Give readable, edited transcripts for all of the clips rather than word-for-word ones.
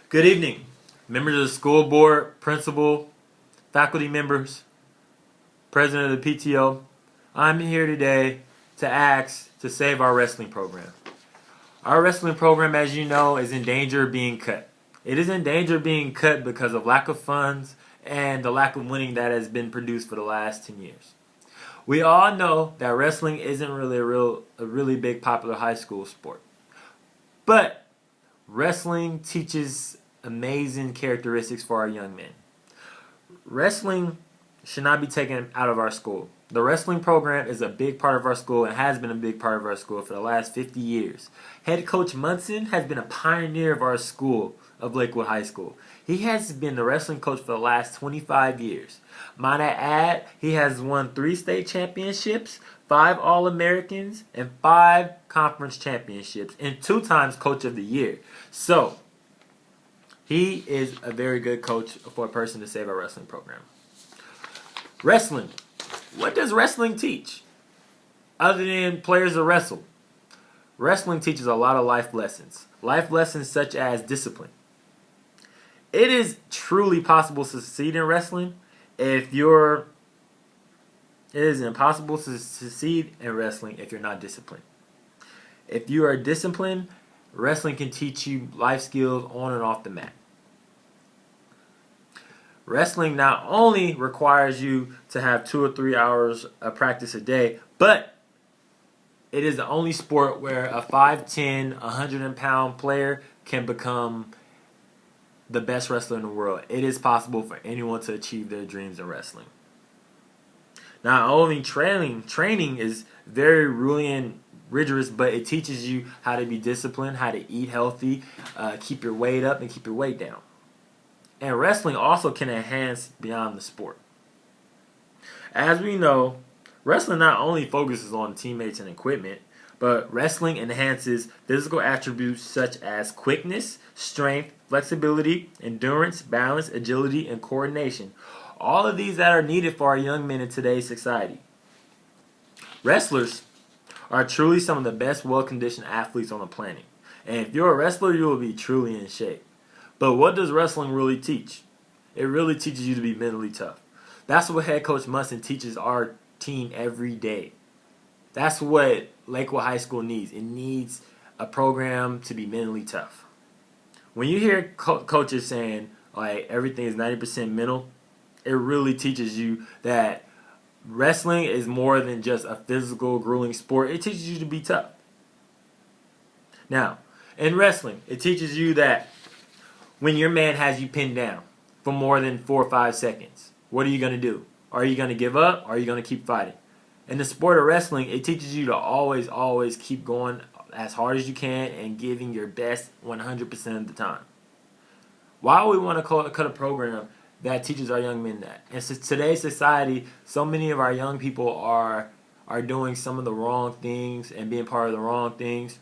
Good evening, members of the school board, principal, faculty members, president of the PTO. I'm here today to ask to save our wrestling program. Our wrestling program, as you know, is in danger of being cut. It is in danger of being cut because of lack of funds and the lack of winning that has been produced for the last 10 years. We all know that wrestling isn't really a really big popular high school sport. But wrestling teaches amazing characteristics for our young men. Wrestling should not be taken out of our school. The wrestling program is a big part of our school and has been a big part of our school for the last 50 years. Head coach Munson has been a pioneer of our school, of Lakewood High School. He has been the wrestling coach for the last 25 years. Might I add, he has won 3 state championships, 5 All-Americans, and 5 conference championships, and 2 times Coach of the Year. So, he is a very good coach for a person to save our wrestling program. Wrestling. What does wrestling teach? Other than players to wrestle. Wrestling teaches a lot of life lessons. Life lessons such as discipline. It is truly possible to succeed in wrestling It is impossible to succeed in wrestling if you're not disciplined. If you are disciplined, wrestling can teach you life skills on and off the mat. Wrestling not only requires you to have 2 or 3 hours of practice a day, but it is the only sport where a 5'10", 100-pound player can become the best wrestler in the world. It is possible for anyone to achieve their dreams in wrestling. Not only training is very ruling and rigorous, but it teaches you how to be disciplined, how to eat healthy, keep your weight up, and keep your weight down. And wrestling also can enhance beyond the sport. As we know, wrestling not only focuses on teammates and equipment, but wrestling enhances physical attributes such as quickness, strength, flexibility, endurance, balance, agility, and coordination. All of these that are needed for our young men in today's society. Wrestlers are truly some of the best well-conditioned athletes on the planet. And if you're a wrestler, you will be truly in shape. But what does wrestling really teach? It really teaches you to be mentally tough. That's what head coach Munson teaches our team every day. That's what Lakewood High School needs. It needs a program to be mentally tough. When you hear coaches saying like everything is 90% mental, it really teaches you that wrestling is more than just a physical, grueling sport. It teaches you to be tough. Now, in wrestling, it teaches you that when your man has you pinned down for more than 4 or 5 seconds, what are you going to do? Are you going to give up or are you going to keep fighting? In the sport of wrestling, it teaches you to always keep going as hard as you can and giving your best 100% of the time. Why would we want to cut a program that teaches our young men that? In today's society, so many of our young people are doing some of the wrong things and being part of the wrong things.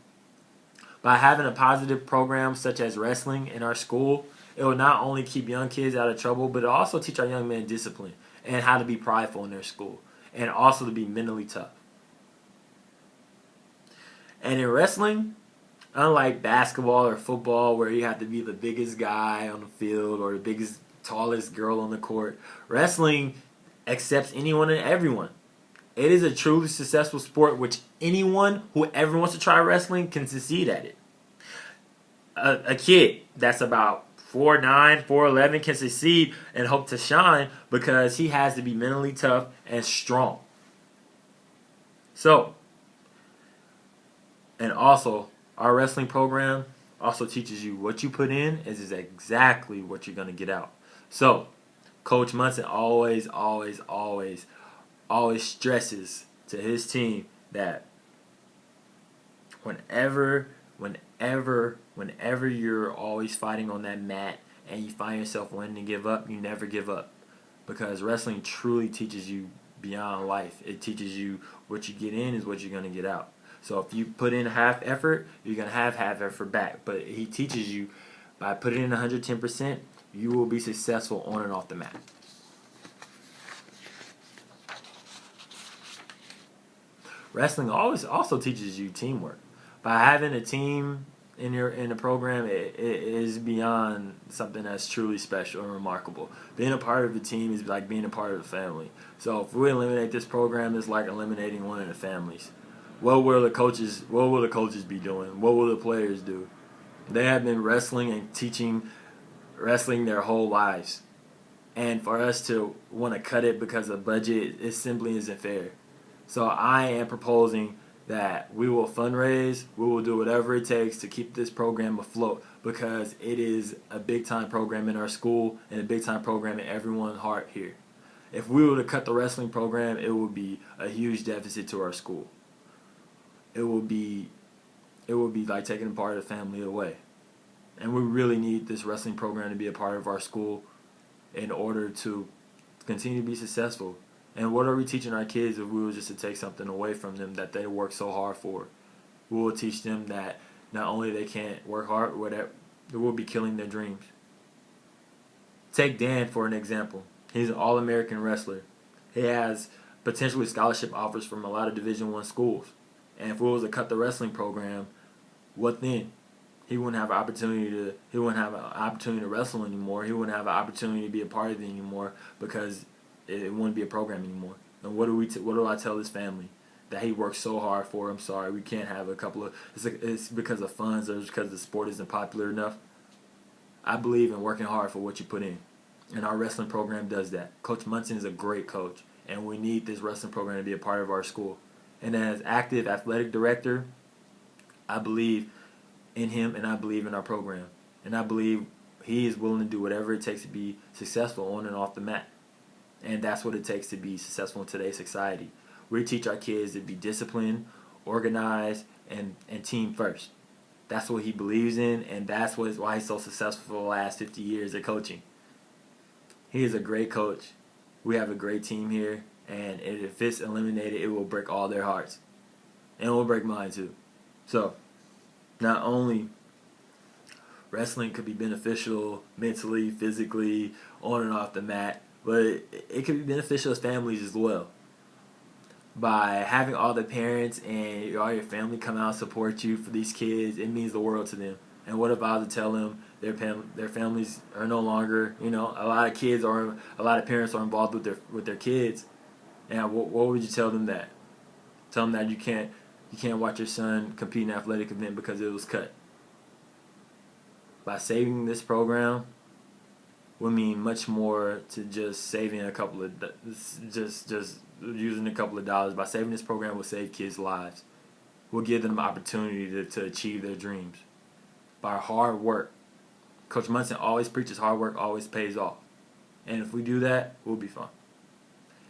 By having a positive program such as wrestling in our school, it will not only keep young kids out of trouble, but it will also teach our young men discipline and how to be prideful in their school and also to be mentally tough. And in wrestling, unlike basketball or football where you have to be the biggest guy on the field or the biggest, tallest girl on the court, wrestling accepts anyone and everyone. It is a truly successful sport which anyone who ever wants to try wrestling can succeed at it. A kid that's about 4'9", 4'11" can succeed and hope to shine because he has to be mentally tough and strong. So, and also, our wrestling program also teaches you what you put in is exactly what you're going to get out. So, Coach Munson always stresses to his team that whenever you're always fighting on that mat and you find yourself wanting to give up, you never give up. Because wrestling truly teaches you beyond life. It teaches you what you get in is what you're going to get out. So if you put in half effort, you're going to have half effort back. But he teaches you by putting in 110%, you will be successful on and off the mat. Wrestling always also teaches you teamwork. By having a team in the program, it is beyond something that's truly special and remarkable. Being a part of the team is like being a part of the family. So if we eliminate this program, it's like eliminating one of the families. What will the coaches be doing? What will the players do? They have been wrestling and teaching wrestling their whole lives. And for us to want to cut it because of budget, it simply isn't fair. So I am proposing that we will fundraise, we will do whatever it takes to keep this program afloat because it is a big time program in our school and a big time program in everyone's heart here. If we were to cut the wrestling program, it would be a huge deficit to our school. It would be like taking a part of the family away. And we really need this wrestling program to be a part of our school in order to continue to be successful. And what are we teaching our kids if we were just to take something away from them that they work so hard for? We will teach them that not only they can't work hard, whatever, they will be killing their dreams. Take Dan for an example. He's an All-American wrestler. He has potentially scholarship offers from a lot of Division I schools. And if we was to cut the wrestling program, what then? He wouldn't have an opportunity to wrestle anymore. He wouldn't have an opportunity to be a part of it anymore because it wouldn't be a program anymore. And what do I tell his family? That he worked so hard for? I'm sorry, we can't have a couple of. It's because of funds or it's because the sport isn't popular enough. I believe in working hard for what you put in, and our wrestling program does that. Coach Munson is a great coach, and we need this wrestling program to be a part of our school. And as active athletic director, I believe in him and I believe in our program, and I believe he is willing to do whatever it takes to be successful on and off the mat. And that's what it takes to be successful in today's society. We teach our kids to be disciplined, organized, and team first. That's what he believes in, and that's why he's so successful for the last 50 years of coaching. He is a great coach. We have a great team here, and if it's eliminated, it will break all their hearts. And it will break mine too. So, not only wrestling could be beneficial mentally, physically, on and off the mat, but it could be beneficial as families as well. By having all the parents and all your family come out and support you for these kids, it means the world to them. And what if I was to tell them their families are no longer, a lot of parents are involved with their kids, and what would you tell them that? Tell them that you can't watch your son compete in an athletic event because it was cut. By saving this program would mean much more to just saving just using a couple of dollars. By saving this program, will save kids' lives. We'll give them an opportunity to achieve their dreams. By hard work. Coach Munson always preaches hard work always pays off. And if we do that, we'll be fine.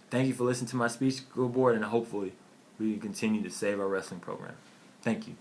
Thank you for listening to my speech, school board, and hopefully we can continue to save our wrestling program. Thank you.